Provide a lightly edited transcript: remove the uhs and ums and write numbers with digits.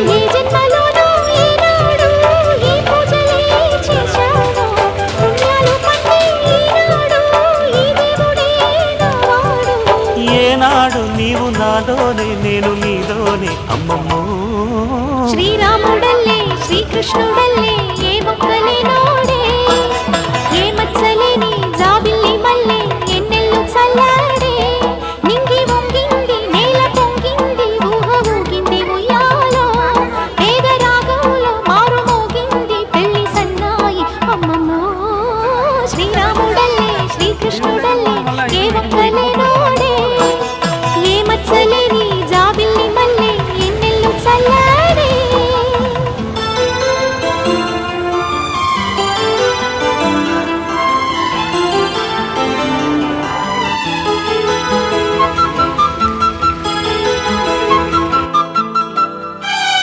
ఏ జన్మలోనో ఈనాడు ఈ పూజలే చేశాను పుణ్యాలు పట్టి ఈనాడు ఈ దేవుడే నావాడు ఏనాడు నీవు నాలోనే నేను నీలోనే అమ్మమ్మో శ్రీరాముడల్లే శ్రీకృష్ణుడల్లే